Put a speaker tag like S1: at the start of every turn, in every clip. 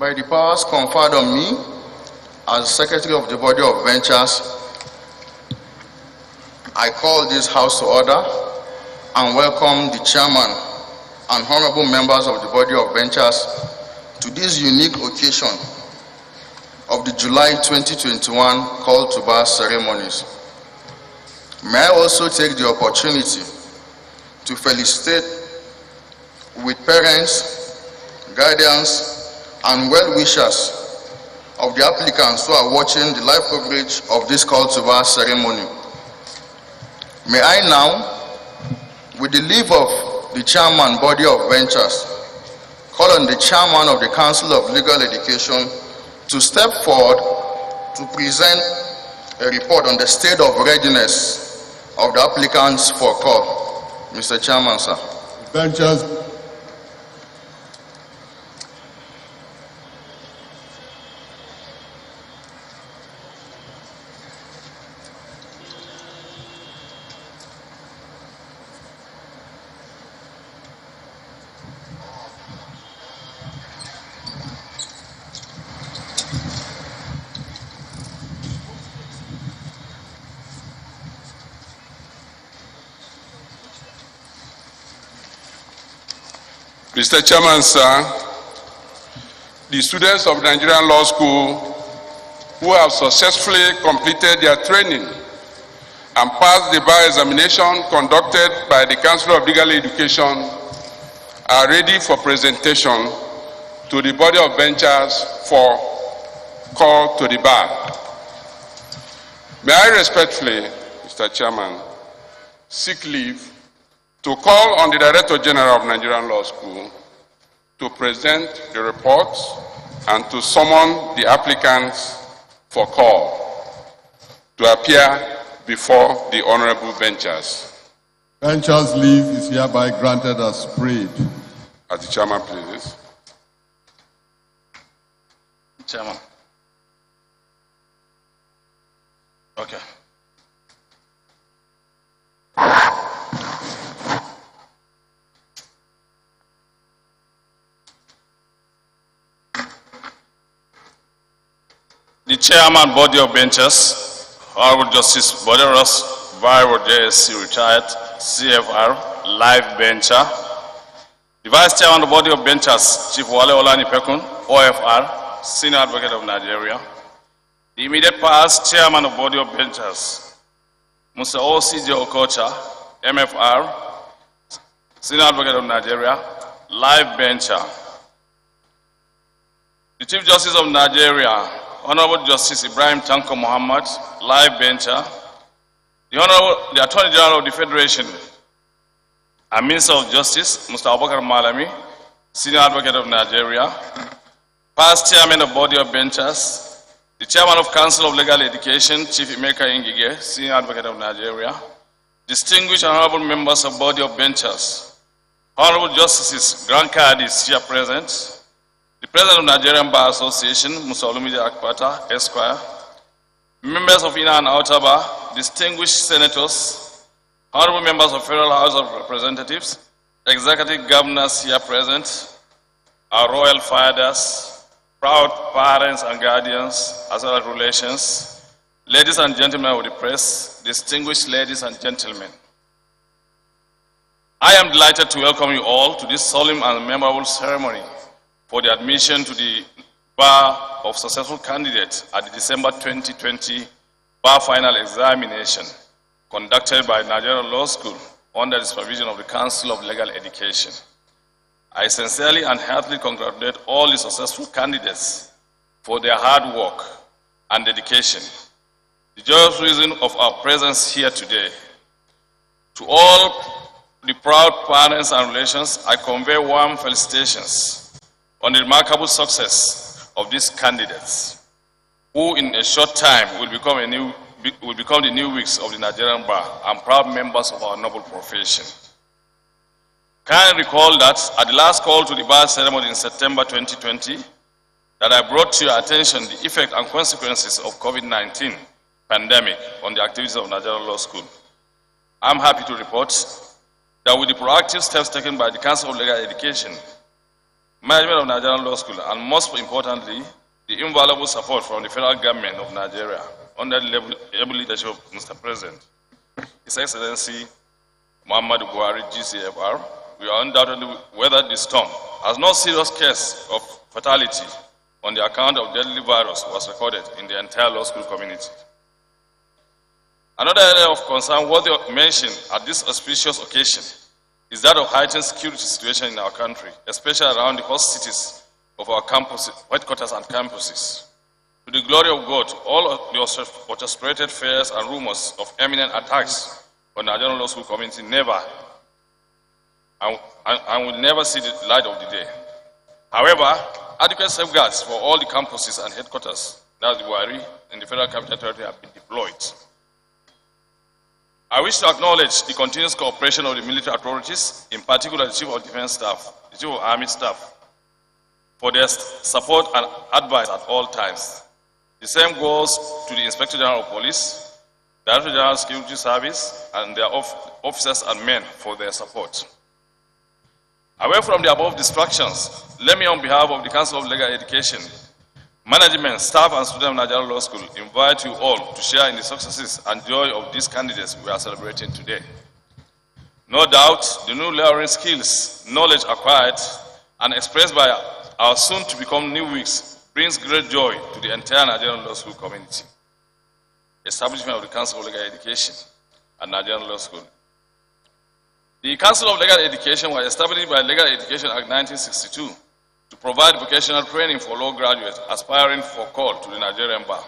S1: By the powers conferred on me as Secretary of the Body of Ventures, I call this House to order and welcome the Chairman and honorable members of the Body of Ventures to this unique occasion of the July 2021 Call to Bar ceremonies. May I also take the opportunity to felicitate with parents, guardians, and well-wishers of the applicants who are watching the live coverage of this Call to Bar ceremony. May I now, with the leave of the Chairman Body of Ventures, call on the Chairman of the Council of Legal Education to step forward to present a report on the state of readiness of the applicants for call. Mr. Chairman, sir.
S2: Ventures.
S3: Mr. Chairman, sir, the students of Nigerian Law School who have successfully completed their training and passed the bar examination conducted by the Council of Legal Education are ready for presentation to the Body of Ventures for call to the bar. May I respectfully, Mr. Chairman, seek leave to call on the Director General of Nigerian Law School to present the reports and to summon the applicants for call to appear before the Honorable Ventures.
S2: Ventures leave is hereby granted as prayed.
S3: As the Chairman pleases.
S1: Chairman. Okay. The Chairman Body of Ventures, Honorable Justice Boderos Viro JSC retired, CFR, Live Venture. The Vice Chairman of the Body of Ventures, Chief Wale Olanipekun, OFR, Senior Advocate of Nigeria. The immediate past Chairman of Body of Ventures, Mr. O.C.J. Okocha, MFR, Senior Advocate of Nigeria, Live Venture. The Chief Justice of Nigeria, Honorable Justice Ibrahim Tanko Muhammad, Live Venture. The Attorney General of the Federation and Minister of Justice, Mr. Abubakar Malami, Senior Advocate of Nigeria. Past Chairman of Body of Ventures, the Chairman of Council of Legal Education, Chief Emeka Ingige, Senior Advocate of Nigeria. Distinguished and honorable members of Body of Ventures, Honorable Justices Grand Cardis here present, the President of Nigerian Bar Association, Musa Olumide Akpata, Esquire, members of Inner and Outer Bar, distinguished senators, honorable members of Federal House of Representatives, executive governors here present, our royal fathers, proud parents and guardians, as well as relations, ladies and gentlemen of the press, distinguished ladies and gentlemen. I am delighted to welcome you all to this solemn and memorable ceremony for the admission to the bar of successful candidates at the December 2020 bar final examination conducted by Nigerian Law School under the supervision of the Council of Legal Education. I sincerely and heartily congratulate all the successful candidates for their hard work and dedication. The joyous reason of our presence here today. To all the proud parents and relations, I convey warm felicitations on the remarkable success of these candidates, who in a short time will become the new wings of the Nigerian Bar and proud members of our noble profession. Can I recall that at the last call to the bar ceremony in September 2020, that I brought to your attention the effect and consequences of COVID-19 pandemic on the activities of Nigerian Law School. I'm happy to report that with the proactive steps taken by the Council of Legal Education management of Nigerian Law School, and most importantly, the invaluable support from the federal government of Nigeria under the able leadership of Mr. President, His Excellency Muhammadu Buhari, GCFR, we are undoubtedly weathered the storm, as no serious case of fatality on the account of deadly virus was recorded in the entire law school community. Another area of concern worthy of mention at this auspicious occasion is that of heightened security situation in our country, especially around the host cities of our campuses, headquarters and campuses. To the glory of God, all of the orchestrated fears and rumors of imminent attacks on the Nigerian law school community never and will never see the light of the day. However, adequate safeguards for all the campuses and headquarters, that's the Buhari, in the Federal Capital Territory have been deployed. I wish to acknowledge the continuous cooperation of the military authorities, in particular the Chief of Defense Staff, the Chief of Army Staff, for their support and advice at all times. The same goes to the Inspector General of Police, Director General Security Service, and their officers and men for their support. Away from the above distractions, let me, on behalf of the Council of Legal Education, management, staff, and students of Nigerian Law School, invite you all to share in the successes and joy of these candidates we are celebrating today. No doubt, the new layering skills, knowledge acquired, and expressed by our soon-to-become new weeks brings great joy to the entire Nigerian Law School community. Establishment of the Council of Legal Education and Nigerian Law School. The Council of Legal Education was established by Legal Education Act 1962 to provide vocational training for law graduates aspiring for call to the Nigerian bar.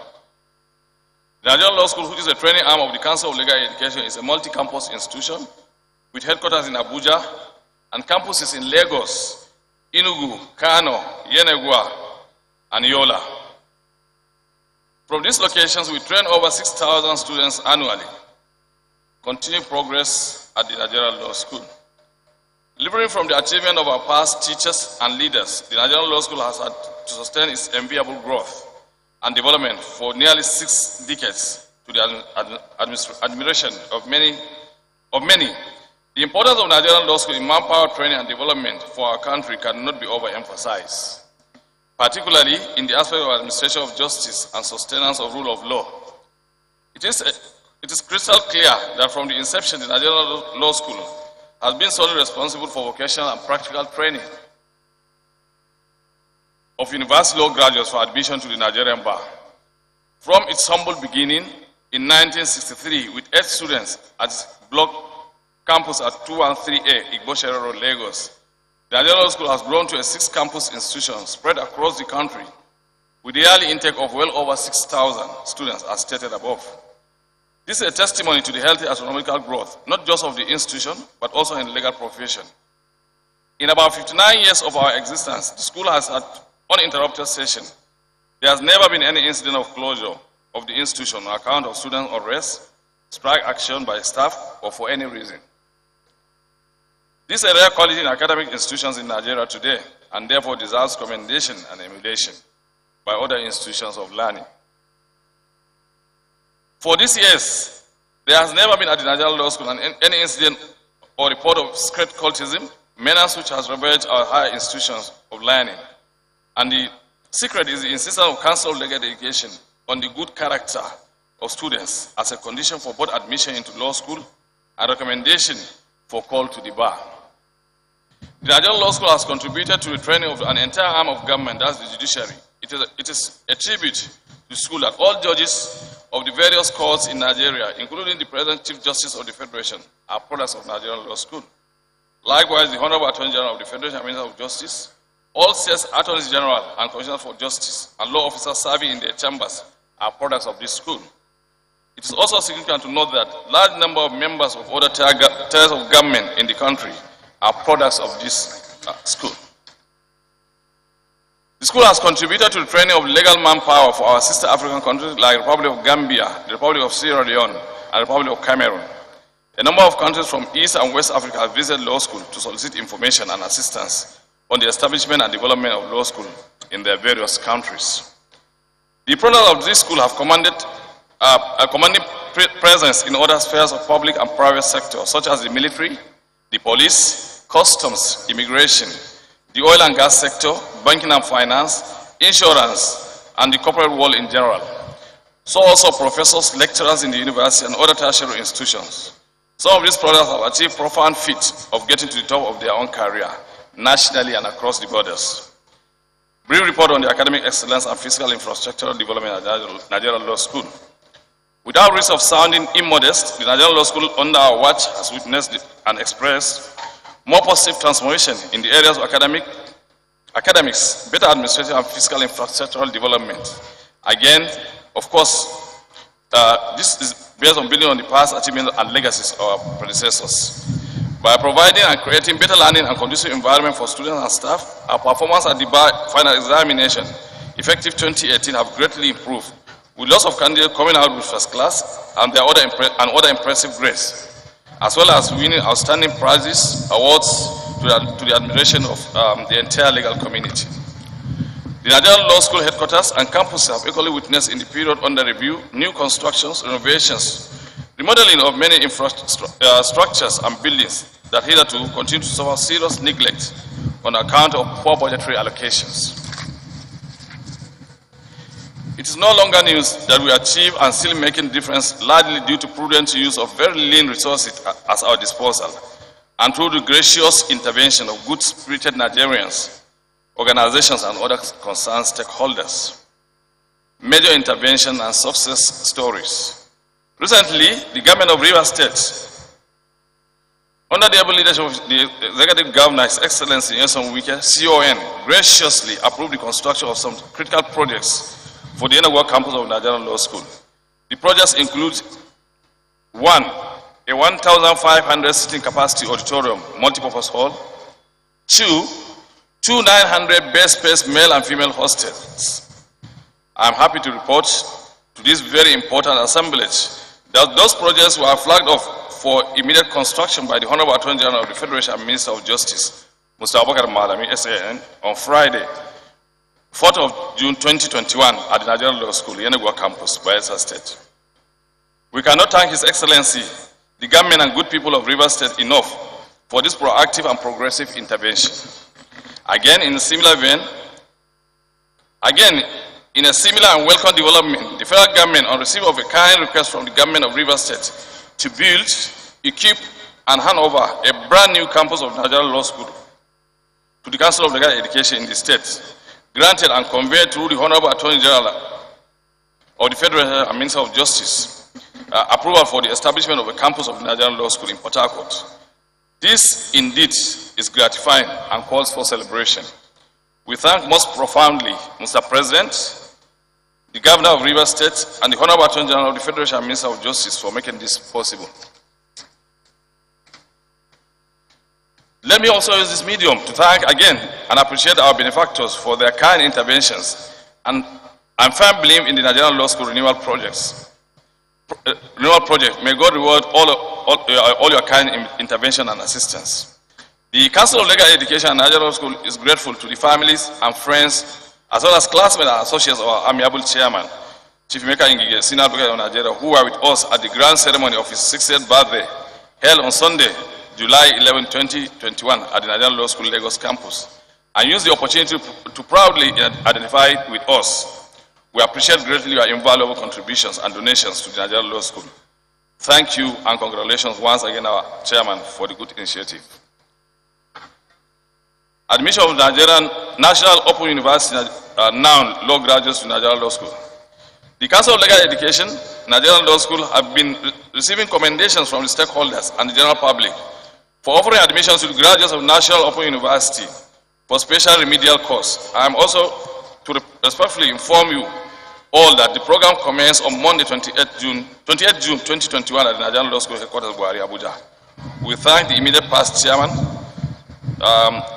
S1: The Nigerian Law School, which is a training arm of the Council of Legal Education, is a multi-campus institution with headquarters in Abuja and campuses in Lagos, Enugu, Kano, Yenegua, and Yola. From these locations, we train over 6,000 students annually. Continued progress at the Nigerian Law School. Learning from the achievement of our past teachers and leaders, the Nigerian Law School has had to sustain its enviable growth and development for nearly 6 decades to the admiration of many. The importance of Nigerian Law School in manpower training and development for our country cannot be overemphasized, particularly in the aspect of administration of justice and sustenance of rule of law. It is crystal clear that from the inception, the Nigerian Law School has been solely responsible for vocational and practical training of university law graduates for admission to the Nigerian bar. From its humble beginning in 1963 with 8 students at its block campus at 213A, Igboshere Road, Lagos, the Nigerian Law School has grown to a 6-campus institution spread across the country with a yearly intake of well over 6,000 students as stated above. This is a testimony to the healthy astronomical growth, not just of the institution, but also in the legal profession. In about 59 years of our existence, the school has had uninterrupted session. There has never been any incident of closure of the institution on account of student unrest, strike action by staff, or for any reason. This is a rare quality in academic institutions in Nigeria today, and therefore deserves commendation and emulation by other institutions of learning. For these years, there has never been at the Nigerian Law School any incident or report of secret cultism, menace which has ravaged our higher institutions of learning. And the secret is the insistence of Council of Legal Education on the good character of students as a condition for both admission into law school and recommendation for call to the bar. The Nigerian Law School has contributed to the training of an entire arm of government, that's the judiciary. It is a tribute to the school that all judges of the various courts in Nigeria, including the present Chief Justice of the Federation, are products of Nigerian Law School. Likewise, the Honorable Attorney General of the Federation and Minister of Justice, all state attorneys general and commissioners for justice, and law officers serving in their chambers are products of this school. It is also significant to note that large number of members of other tiers of government in the country are products of this school. The school has contributed to the training of legal manpower for our sister African countries like the Republic of Gambia, the Republic of Sierra Leone, and the Republic of Cameroon. A number of countries from East and West Africa have visited law school to solicit information and assistance on the establishment and development of law school in their various countries. The products of this school have commanded a commanding presence in other spheres of public and private sector, such as the military, the police, customs, immigration, the oil and gas sector, banking and finance, insurance, and the corporate world in general. So also professors, lecturers in the university and other tertiary institutions. Some of these products have achieved profound feat of getting to the top of their own career, nationally and across the borders. Brief report on the academic excellence and physical infrastructural development at Nigerian Law School. Without risk of sounding immodest, the Nigerian Law School under our watch has witnessed and expressed more positive transformation in the areas of academics, better administrative and physical infrastructural development. Again, of course, this is based on building on the past achievements and legacies of our predecessors. By providing and creating better learning and conducive environment for students and staff, our performance at the final examination, effective 2018, have greatly improved, with lots of candidates coming out with first class and their other impressive grades, as well as winning outstanding prizes, awards to the admiration of the entire legal community. The Nigerian Law School headquarters and campus have equally witnessed in the period under review new constructions, renovations, remodeling of many structures and buildings that hitherto continue to suffer serious neglect on account of poor budgetary allocations. It is no longer news that we achieve and still making difference largely due to prudent use of very lean resources at our disposal and through the gracious intervention of good-spirited Nigerians, organizations and other concerned stakeholders. Major intervention and success stories. Recently, the government of Rivers State, under the able leadership of the Executive Governor, His Excellency Nyesom Wike, CON, graciously approved the construction of some critical projects for the Enagwa campus of Nigerian Law School. The projects include 1. A 1,500 seating capacity auditorium, multipurpose hall. 2. 2 900 bed space male and female hostels. I am happy to report to this very important assemblage that those projects were flagged off for immediate construction by the Honorable Attorney General of the Federation and Minister of Justice, Mr. Abubakar Malami, SAN, on Friday, 4th of June 2021 at the Nigerian Law School, Yenagua campus, Bayelsa State. We cannot thank His Excellency, the government and good people of Rivers State enough for this proactive and progressive intervention. Again, in a similar vein, in a similar and welcome development, the federal government, on receipt of a kind request from the government of Rivers State to build, equip, and hand over a brand new campus of Nigerian Law School to the Council of Legal Education in the state, granted and conveyed through the Honorable Attorney General of the Federation and Minister of Justice, approval for the establishment of a campus of the Nigerian Law School in Port Harcourt. This indeed is gratifying and calls for celebration. We thank most profoundly Mr. President, the Governor of Rivers State, and the Honorable Attorney General of the Federation and Minister of Justice for making this possible. Let me also use this medium to thank again and appreciate our benefactors for their kind interventions and firm belief in the Nigerian Law School renewal project. May God reward all your kind intervention and assistance. The Council of Legal Education and Nigerian Law School is grateful to the families and friends, as well as classmates and associates of our amiable chairman, Chief Emeka Ngige, Senior Advocate of Nigeria, who were with us at the grand ceremony of his 60th birthday, held on Sunday, July 11, 2021, at the Nigerian Law School Lagos campus, and used the opportunity to proudly identify with us. We appreciate greatly your invaluable contributions and donations to the Nigerian Law School. Thank you and congratulations once again, our chairman, for the good initiative. Admission of Nigerian National Open University now law graduates to Nigerian Law School. The Council of Legal Education, Nigerian Law School have been receiving commendations from the stakeholders and the general public for offering admissions to the graduates of National Open University for special remedial course. I am also to respectfully inform you all that the program commenced on Monday, 28 June 2021 at the Nigerian Law School headquarters, Abuja. We thank the immediate past chairman,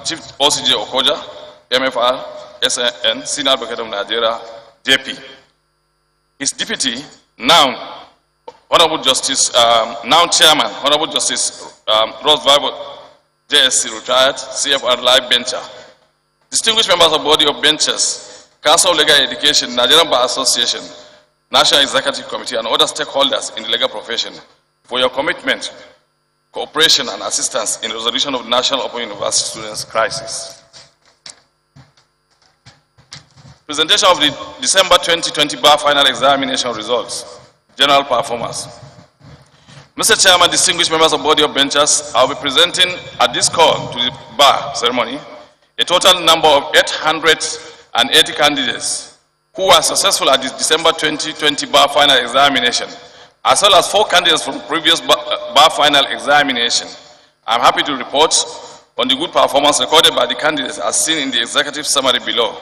S1: Chief OCJ Okoja, MFR, SN, Senior Advocate of Nigeria, JP. His deputy, now Honorable Justice, now Chairman, Honorable Justice Rose Bible, JSC, retired, CFR Live Bencher. Distinguished members of Body of Benchers, Council of Legal Education, Nigerian Bar Association, National Executive Committee, and other stakeholders in the legal profession for your commitment, cooperation, and assistance in the resolution of the National Open University Students' crisis. Presentation of the December 2020 bar final examination results. General performance. Mr. Chairman, distinguished members of body of benchers, I will be presenting at this call to the bar ceremony a total number of 880 candidates who were successful at the December 2020 bar final examination, as well as 4 candidates from previous bar final examination. I'm happy to report on the good performance recorded by the candidates as seen in the executive summary below.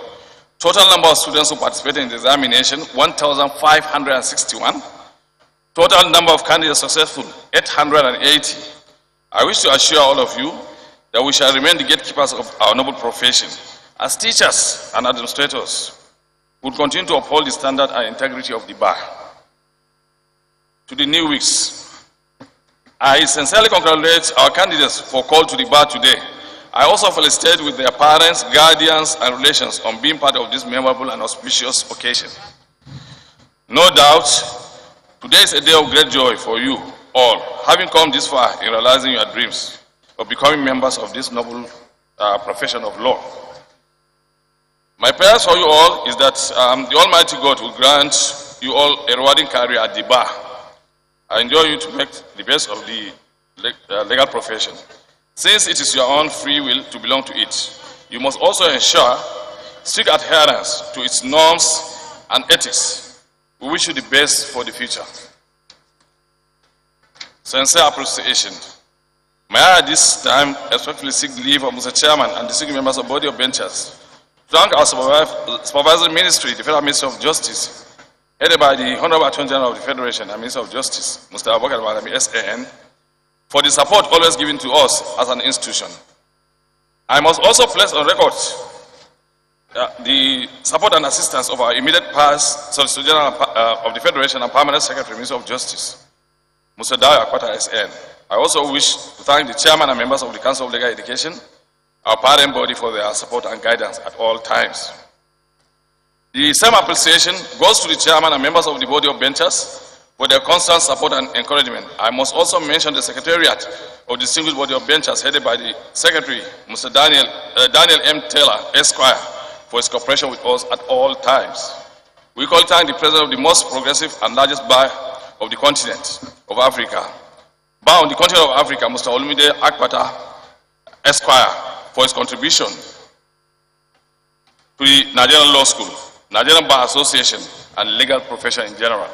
S1: Total number of students who participated in the examination, 1,561. Total number of candidates successful, 880. I wish to assure all of you that we shall remain the gatekeepers of our noble profession. As teachers and administrators, we will continue to uphold the standard and integrity of the bar. To the new weeks, I sincerely congratulate our candidates for call to the bar today. I also felicitate with their parents, guardians, and relations on being part of this memorable and auspicious occasion. No doubt, today is a day of great joy for you all, having come this far in realizing your dreams of becoming members of this noble profession of law. My prayers for you all is that the Almighty God will grant you all a rewarding career at the bar. I enjoy you to make the best of the legal profession. Since it is your own free will to belong to it, you must also ensure strict adherence to its norms and ethics. We wish you the best for the future. Sincere appreciation. May I at this time respectfully seek the leave of Mr. Chairman and distinguished members of body of benchers to thank our supervisory ministry, the Federal Ministry of Justice, headed by the Honorable Attorney General of the Federation and Minister of Justice, Mr. Abuja, SAN, for the support always given to us as an institution. I must also place on record the support and assistance of our immediate past Solicitor General of the Federation and Permanent Secretary, Minister of Justice, Mr. Dayo Akwata, SN. I also wish to thank the Chairman and members of the Council of Legal Education, our parent body, for their support and guidance at all times. The same appreciation goes to the Chairman and members of the Body of Benchers for their constant support and encouragement. I must also mention the Secretariat of the Distinguished Body of Benchers, headed by the Secretary, Mr. Daniel M. Taylor, Esquire, for his cooperation with us at all times. We call thank the President of the most progressive and largest bar of the continent of Africa. Bar on the continent of Africa, Mr. Olumide Akpata, Esquire, for his contribution to the Nigerian Law School, Nigerian Bar Association, and legal profession in general.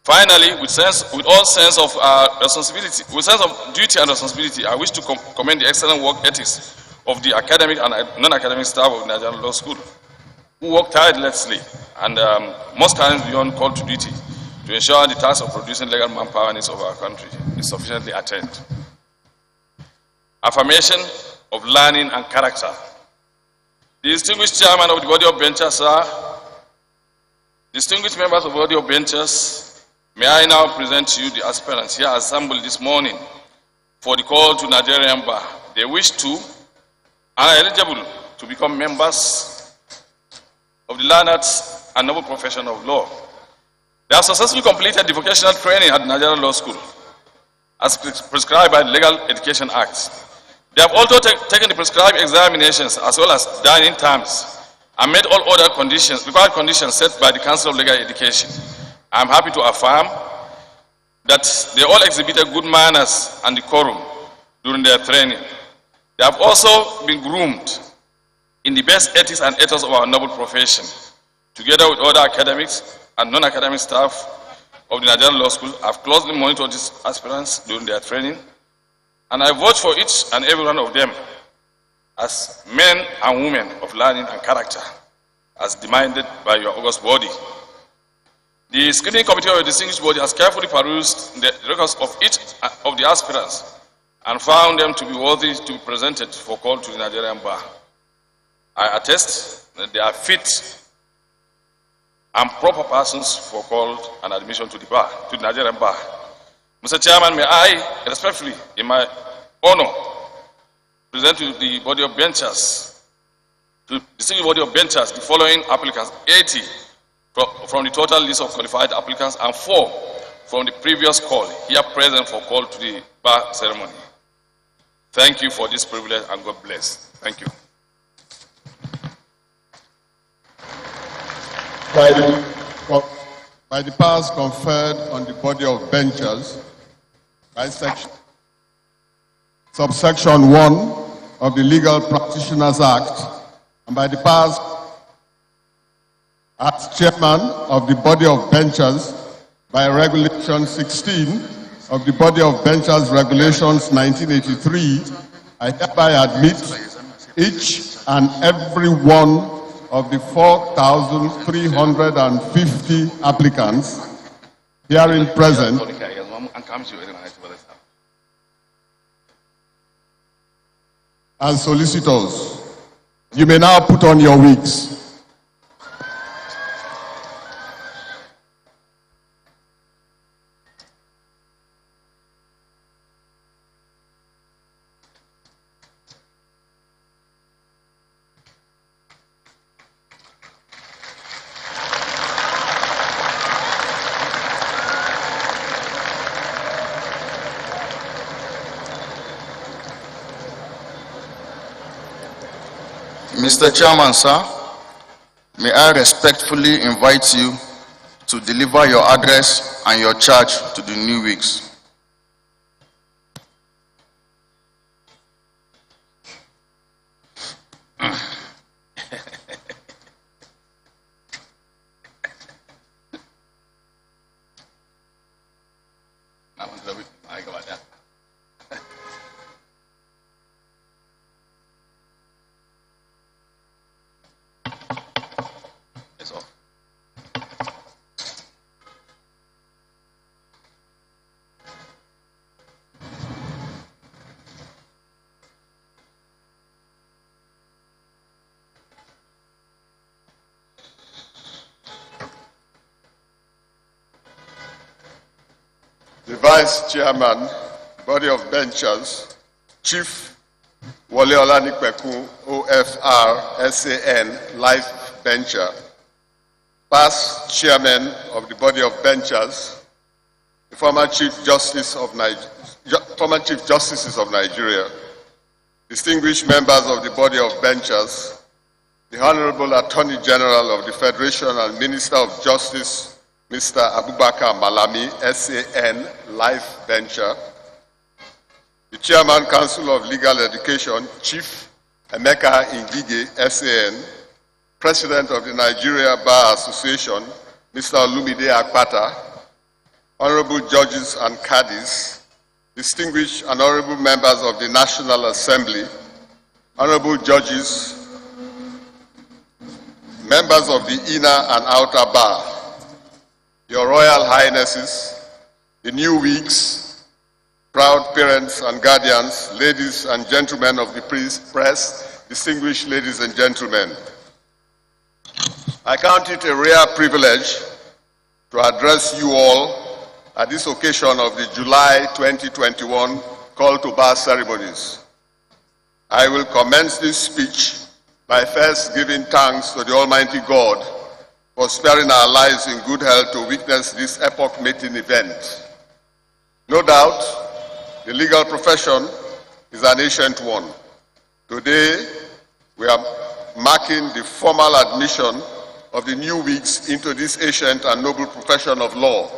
S1: Finally, with all sense of responsibility, with sense of duty and responsibility, I wish to commend the excellent work ethics of the academic and non-academic staff of the Nigerian Law School, who work tirelessly and most times beyond call to duty to ensure the task of producing legal manpower needs of our country is sufficiently attained. Affirmation of learning and character. The distinguished chairman of the Body of Benchers, sir, distinguished members of the Body of Benchers, may I now present to you the aspirants here assembled this morning for the call to Nigerian Bar. They wish to and are eligible to become members of the learned and noble profession of law. They have successfully completed the vocational training at the Nigerian Law School as prescribed by the Legal Education Act. They have also taken the prescribed examinations as well as dining terms and met all other required conditions set by the Council of Legal Education. I am happy to affirm that they all exhibited good manners and decorum during their training. They have also been groomed in the best ethics and ethos of our noble profession. Together with other academics and non-academic staff of the Nigerian Law School, I have closely monitored these aspirants during their training, and I vote for each and every one of them as men and women of learning and character, as demanded by your august body. The screening committee of the distinguished body has carefully perused the records of each of the aspirants and found them to be worthy to be presented for call to the Nigerian Bar. I attest that they are fit and proper persons for call and admission to the bar, to the Nigerian Bar. Mr. Chairman, may I respectfully, in my honor, present to the Body of Benchers, to the distinguished Body of Benchers, the following applicants: 80 from the total list of qualified applicants and 4 from the previous call here present for call to the bar ceremony. Thank you for this privilege and God bless. Thank you.
S2: by the powers conferred on the body of benchers by subsection 1 of the Legal Practitioners Act, and by the powers as chairman of the body of benchers by Regulation 16 of the body of benchers Regulations 1983, I hereby admit each and every one of the 4,350 applicants herein present as solicitors. You may now put on your wigs.
S4: Mr. Chairman, sir, may I respectfully invite you to deliver your address and your charge to the new wigs.
S2: The Vice Chairman, Body of Benchers, Chief Wole Olanikpekun, OFR, SAN, Life Bencher, past Chairman of the Body of Benchers, the former Chief Justices of Nigeria, distinguished members of the Body of Benchers, the Honorable Attorney General of the Federation and Minister of Justice, Mr. Abubakar Malami, SAN, Life Bencher, the Chairman, Council of Legal Education, Chief Emeka Ngige, SAN, President of the Nigeria Bar Association, Mr. Olumide Akpata, Honorable Judges and Caddies, distinguished and honorable members of the National Assembly, Honorable Judges, members of the Inner and Outer Bar, Your Royal Highnesses, the new wigs, proud parents and guardians, ladies and gentlemen of the press, distinguished ladies and gentlemen. I count it a rare privilege to address you all at this occasion of the July 2021 Call to Bar ceremonies. I will commence this speech by first giving thanks to the Almighty God for sparing our lives in good health to witness this epoch-making event. No doubt, the legal profession is an ancient one. Today, we are marking the formal admission of the new wigs into this ancient and noble profession of law,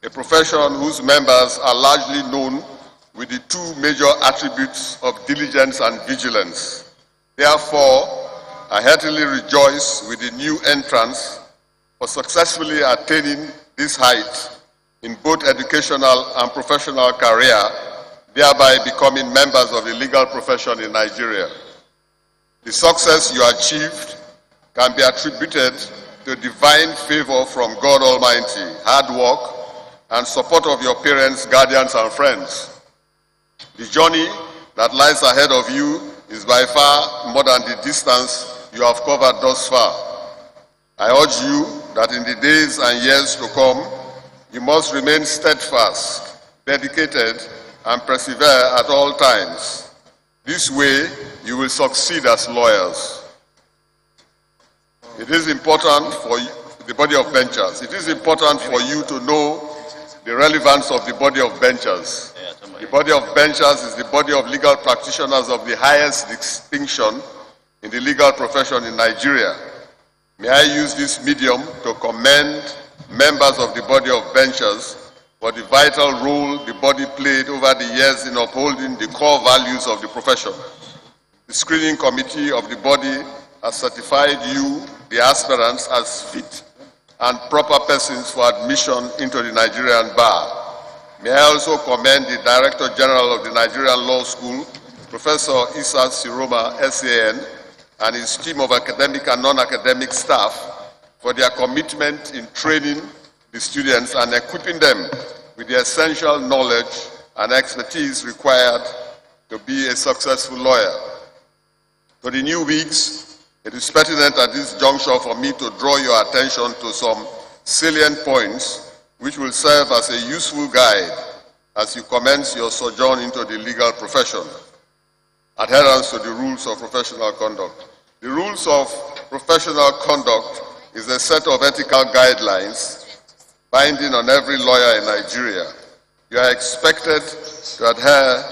S2: a profession whose members are largely known with the two major attributes of diligence and vigilance. Therefore, I heartily rejoice with the new entrants for successfully attaining this height in both educational and professional career, thereby becoming members of the legal profession in Nigeria. The success you achieved can be attributed to divine favor from God Almighty, hard work, and support of your parents, guardians, and friends. The journey that lies ahead of you is by far more than the distance you have covered thus far. I urge you that in the days and years to come, you must remain steadfast, dedicated, and persevere at all times. This way, you will succeed as lawyers. It is important for the body of benchers. It is important for you to know the relevance of the body of benchers. The body of benchers is the body of legal practitioners of the highest distinction in the legal profession in Nigeria. May I use this medium to commend members of the body of benchers for the vital role the body played over the years in upholding the core values of the profession. The screening committee of the body has certified you, the aspirants, as fit and proper persons for admission into the Nigerian bar. May I also commend the Director General of the Nigerian Law School, Professor Issa Siroma, SAN, and his team of academic and non-academic staff for their commitment in training the students and equipping them with the essential knowledge and expertise required to be a successful lawyer. For the new weeks, it is pertinent at this juncture for me to draw your attention to some salient points which will serve as a useful guide as you commence your sojourn into the legal profession. Adherence to the rules of professional conduct. The rules of professional conduct is a set of ethical guidelines binding on every lawyer in Nigeria. You are expected to adhere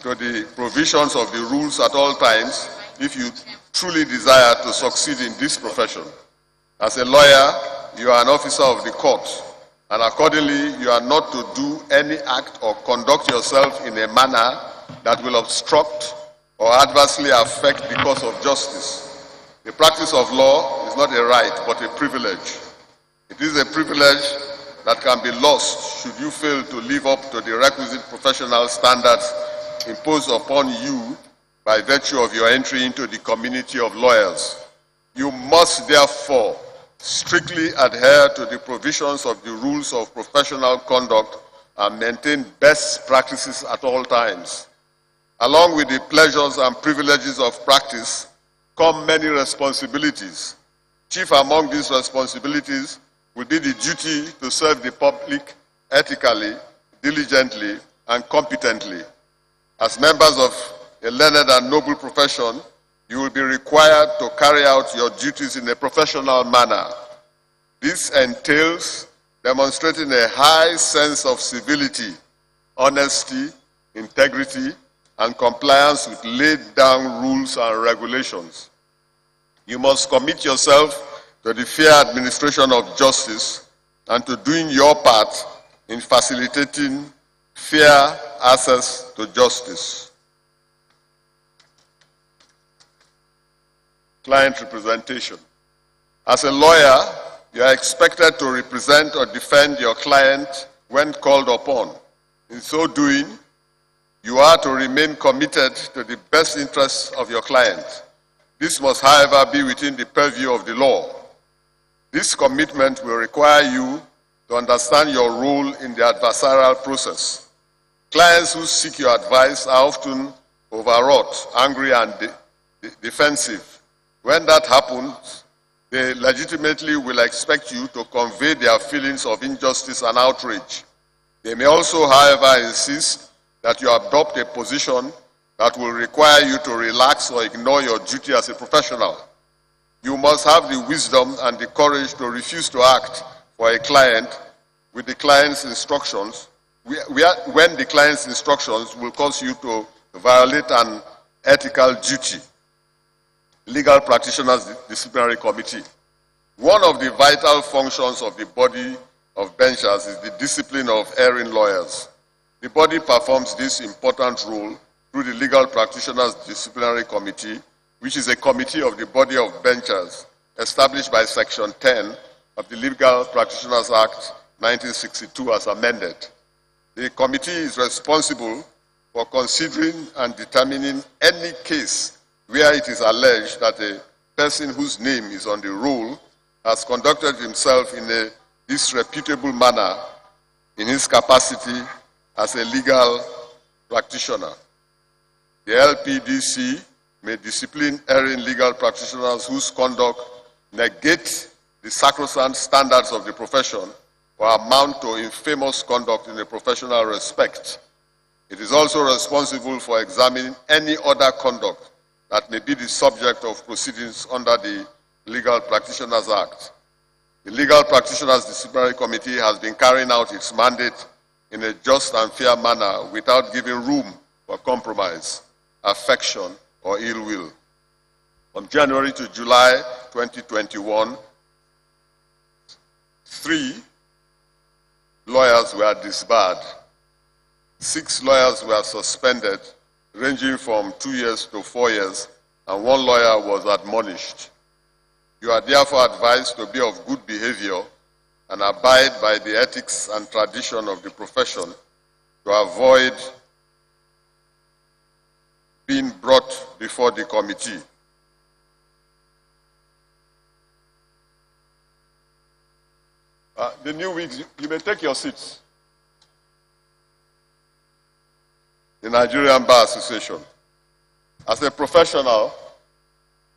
S2: to the provisions of the rules at all times if you truly desire to succeed in this profession. As a lawyer, you are an officer of the court, and accordingly, you are not to do any act or conduct yourself in a manner that will obstruct or adversely affect the cause of justice. The practice of law is not a right, but a privilege. It is a privilege that can be lost should you fail to live up to the requisite professional standards imposed upon you by virtue of your entry into the community of lawyers. You must therefore strictly adhere to the provisions of the rules of professional conduct and maintain best practices at all times. Along with the pleasures and privileges of practice come many responsibilities. Chief among these responsibilities will be the duty to serve the public ethically, diligently, and competently. As members of a learned and noble profession, you will be required to carry out your duties in a professional manner. This entails demonstrating a high sense of civility, honesty, integrity, and compliance with laid-down rules and regulations. You must commit yourself to the fair administration of justice and to doing your part in facilitating fair access to justice. Client representation. As a lawyer, you are expected to represent or defend your client when called upon. In so doing, you are to remain committed to the best interests of your client. This must, however, be within the purview of the law. This commitment will require you to understand your role in the adversarial process. Clients who seek your advice are often overwrought, angry, and defensive. When that happens, they legitimately will expect you to convey their feelings of injustice and outrage. They may also, however, insist that you adopt a position that will require you to relax or ignore your duty as a professional. You must have the wisdom and the courage to refuse to act for a client with the client's instructions, when the client's instructions will cause you to violate an ethical duty. Legal Practitioners Disciplinary Committee. One of the vital functions of the body of benchers is the discipline of erring lawyers. The body performs this important role through the Legal Practitioners Disciplinary Committee, which is a committee of the body of benchers established by Section 10 of the Legal Practitioners Act 1962 as amended. The committee is responsible for considering and determining any case where it is alleged that a person whose name is on the roll has conducted himself in a disreputable manner in his capacity as a legal practitioner. The LPDC may discipline erring legal practitioners whose conduct negates the sacrosanct standards of the profession or amount to infamous conduct in a professional respect. It is also responsible for examining any other conduct that may be the subject of proceedings under the Legal Practitioners Act. The Legal Practitioners Disciplinary Committee has been carrying out its mandate in a just and fair manner without giving room for compromise, affection, or ill will. From January to July 2021, 3 lawyers were disbarred. 6 lawyers were suspended, ranging from 2 years to 4 years, and 1 lawyer was admonished. You are therefore advised to be of good behavior and abide by the ethics and tradition of the profession to avoid being brought before the committee. The new weeks, you may take your seats. The Nigerian Bar Association. As a professional,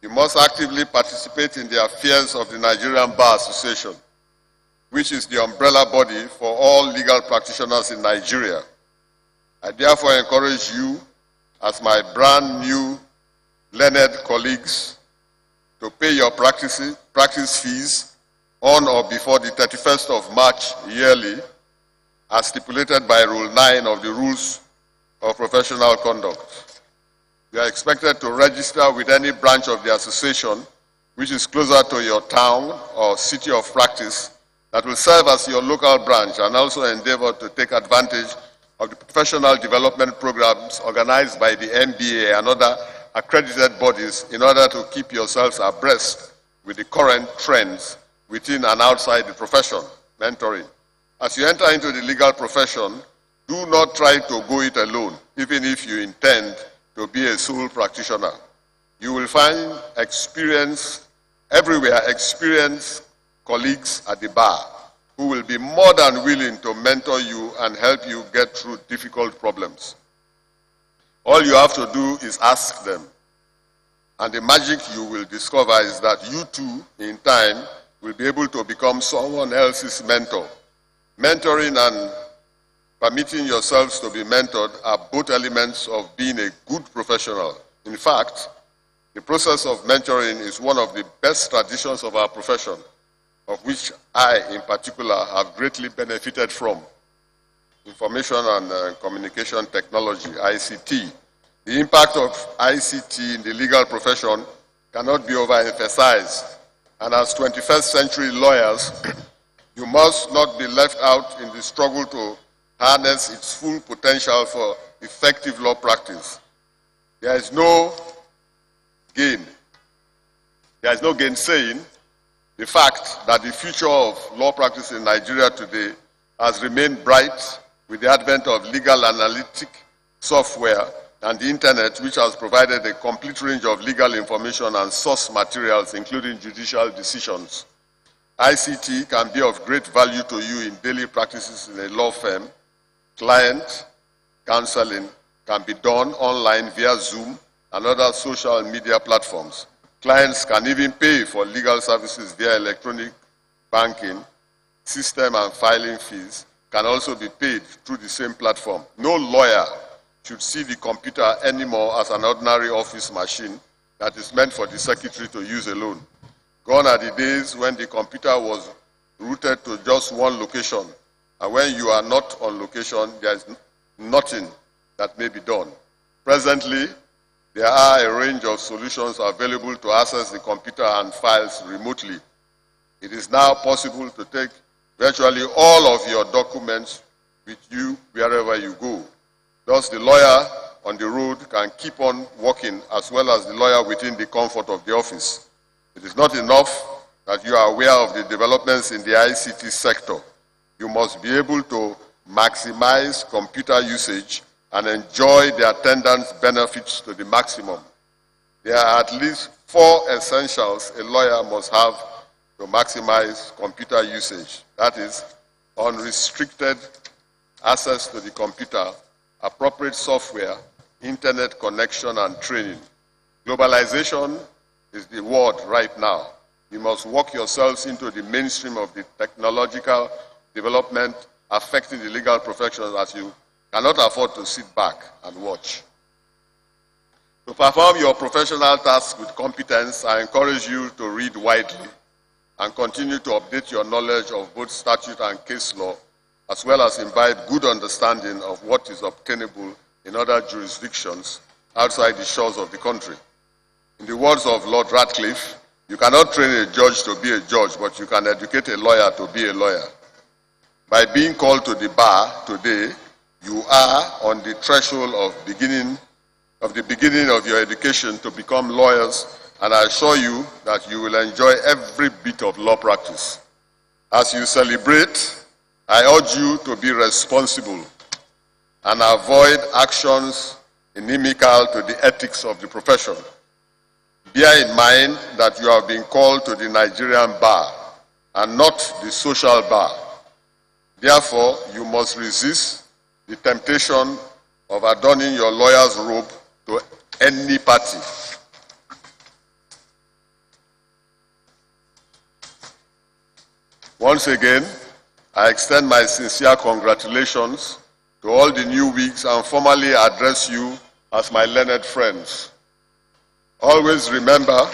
S2: you must actively participate in the affairs of the Nigerian Bar Association, which is the umbrella body for all legal practitioners in Nigeria. I therefore encourage you, as my brand new learned colleagues, to pay your practice fees on or before the 31st of March yearly, as stipulated by Rule 9 of the Rules of Professional Conduct. You are expected to register with any branch of the association which is closer to your town or city of practice that will serve as your local branch, and also endeavor to take advantage of the professional development programs organized by the MBA and other accredited bodies in order to keep yourselves abreast with the current trends within and outside the profession. Mentoring. As you enter into the legal profession, do not try to go it alone, even if you intend to be a sole practitioner. You will find everywhere experienced colleagues at the bar who will be more than willing to mentor you and help you get through difficult problems. All you have to do is ask them. And the magic you will discover is that you too, in time, will be able to become someone else's mentor. Mentoring and permitting yourselves to be mentored are both elements of being a good professional. In fact, the process of mentoring is one of the best traditions of our profession, of which I, in particular, have greatly benefited from. Information and Communication Technology, ICT. The impact of ICT in the legal profession cannot be overemphasized. And as 21st century lawyers, you must not be left out in the struggle to harness its full potential for effective law practice. There is no gainsaying the fact that the future of law practice in Nigeria today has remained bright with the advent of legal analytic software and the internet, which has provided a complete range of legal information and source materials, including judicial decisions. ICT can be of great value to you in daily practices in a law firm. Client counseling can be done online via Zoom and other social media platforms. Clients can even pay for legal services via electronic banking. System and filing fees can also be paid through the same platform. No lawyer should see the computer anymore as an ordinary office machine that is meant for the secretary to use alone. Gone are the days when the computer was routed to just one location, and when you are not on location, there is nothing that may be done. Presently, there are a range of solutions available to access the computer and files remotely. It is now possible to take virtually all of your documents with you wherever you go. Thus, the lawyer on the road can keep on working as well as the lawyer within the comfort of the office. It is not enough that you are aware of the developments in the ICT sector. You must be able to maximize computer usage and enjoy the attendant benefits to the maximum. There are at least 4 essentials a lawyer must have to maximize computer usage. That is, unrestricted access to the computer, appropriate software, internet connection, and training. Globalization is the word right now. You must work yourselves into the mainstream of the technological development affecting the legal profession, as you cannot afford to sit back and watch. To perform your professional tasks with competence, I encourage you to read widely and continue to update your knowledge of both statute and case law, as well as imbibe good understanding of what is obtainable in other jurisdictions outside the shores of the country. In the words of Lord Radcliffe, you cannot train a judge to be a judge, but you can educate a lawyer to be a lawyer. By being called to the bar today, you are on the threshold of the beginning of your education to become lawyers, and I assure you that you will enjoy every bit of law practice. As you celebrate, I urge you to be responsible and avoid actions inimical to the ethics of the profession. Bear in mind that you have been called to the Nigerian bar and not the social bar. Therefore, you must resist the temptation of adorning your lawyer's robe to any party. Once again, I extend my sincere congratulations to all the new wigs and formally address you as my learned friends. Always remember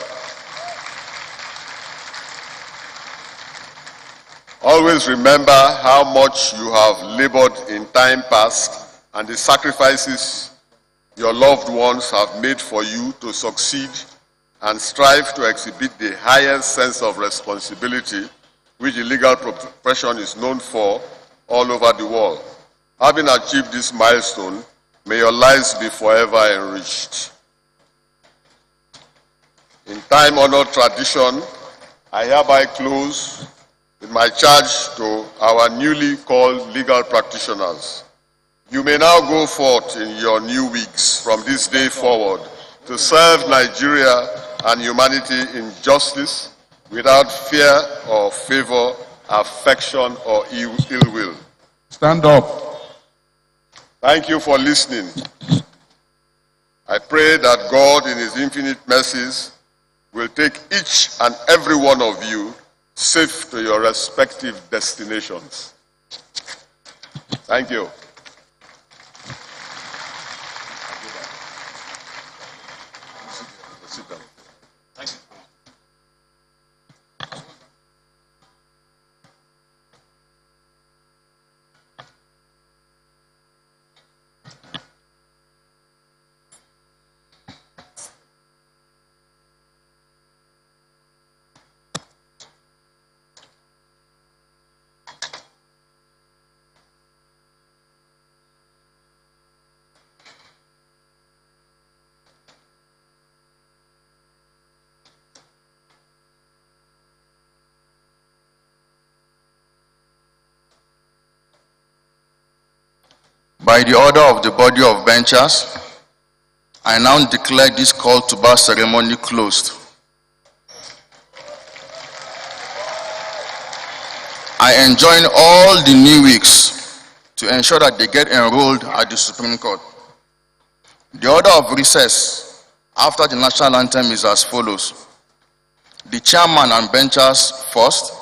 S2: how much you have labored in time past and the sacrifices your loved ones have made for you to succeed, and strive to exhibit the highest sense of responsibility which the legal profession is known for all over the world. Having achieved this milestone, may your lives be forever enriched. In time-honored tradition, I hereby close with my charge to our newly called legal practitioners. You may now go forth in your new wigs from this day forward to serve Nigeria and humanity in justice without fear or favor, affection or ill will.
S3: Stand up.
S2: Thank you for listening. I pray that God in His infinite mercies will take each and every one of you safe to your respective destinations. Thank you. Sit down. Thank you.
S4: By the order of the body of benchers, I now declare this call to bar ceremony closed. I enjoin all the new wigs to ensure that they get enrolled at the Supreme Court. The order of recess after the national anthem is as follows. The chairman and benchers first,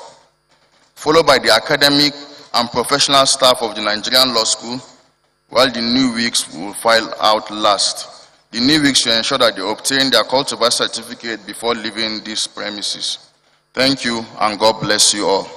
S4: followed by the academic and professional staff of the Nigerian Law School, while the new wigs will file out last. The new wigs should ensure that they obtain their call to bar certificate before leaving these premises. Thank you, and God bless you all.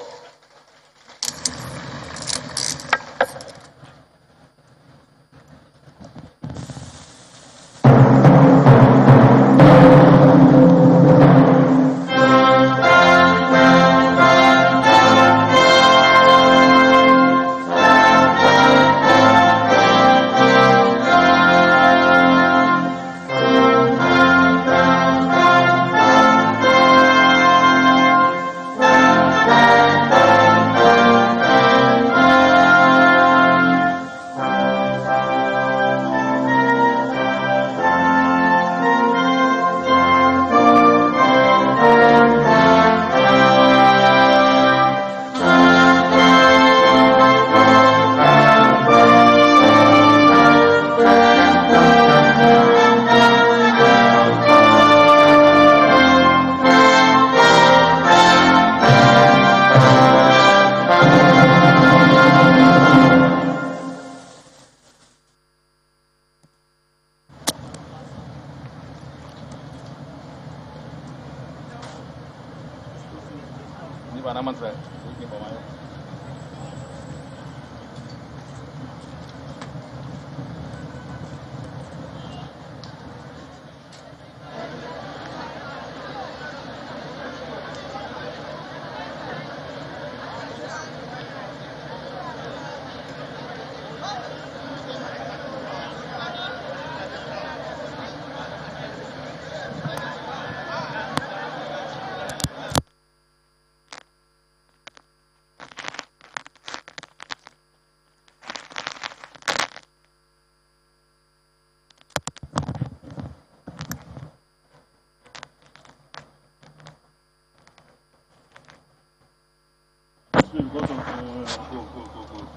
S4: Go.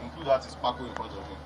S4: Include that is Paco in front of him.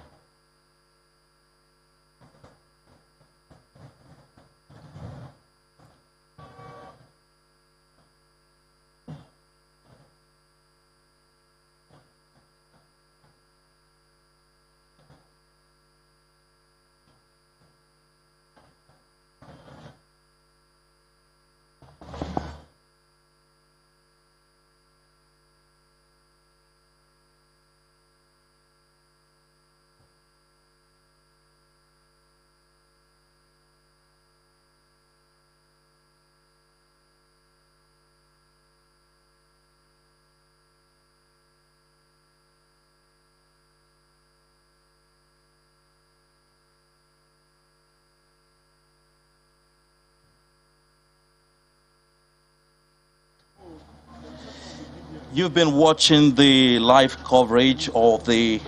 S5: You've been watching the live coverage of the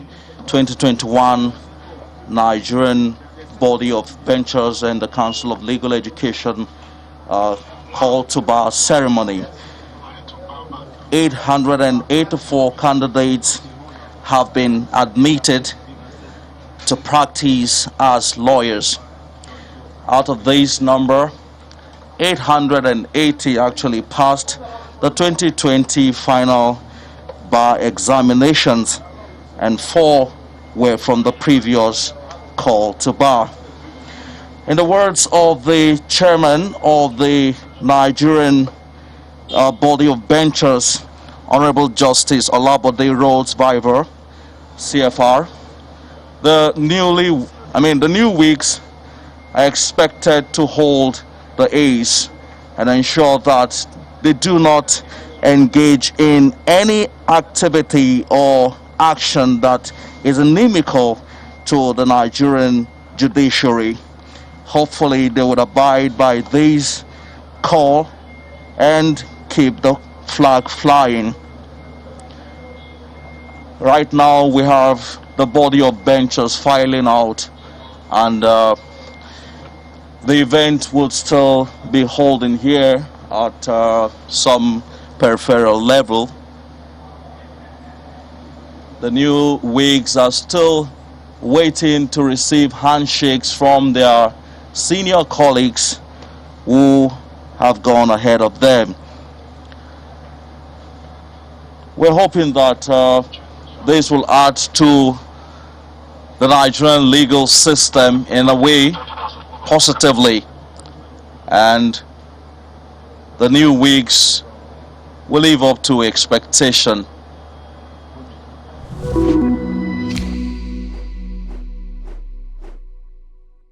S5: 2021 Nigerian Body of Benchers and the Council of Legal Education Call to Bar ceremony. 884 candidates have been admitted to practice as lawyers. Out of this number, 880 actually passed the 2020 final bar examinations, and 4 were from the previous call to bar. In the words of the chairman of the Nigerian Body of Benchers, Honorable Justice Olabode Rhodes Biver, CFR, the new weeks are expected to hold the A's and ensure that they do not engage in any activity or action that is inimical to the Nigerian judiciary. Hopefully they would abide by this call and keep the flag flying. Right now we have the body of benchers filing out, and the event will still be holding here at some peripheral level. The new wigs are still waiting to receive handshakes from their senior colleagues who have gone ahead of them. We're hoping that this will add to the Nigerian legal system in a way positively, and the new wigs will live up to expectation.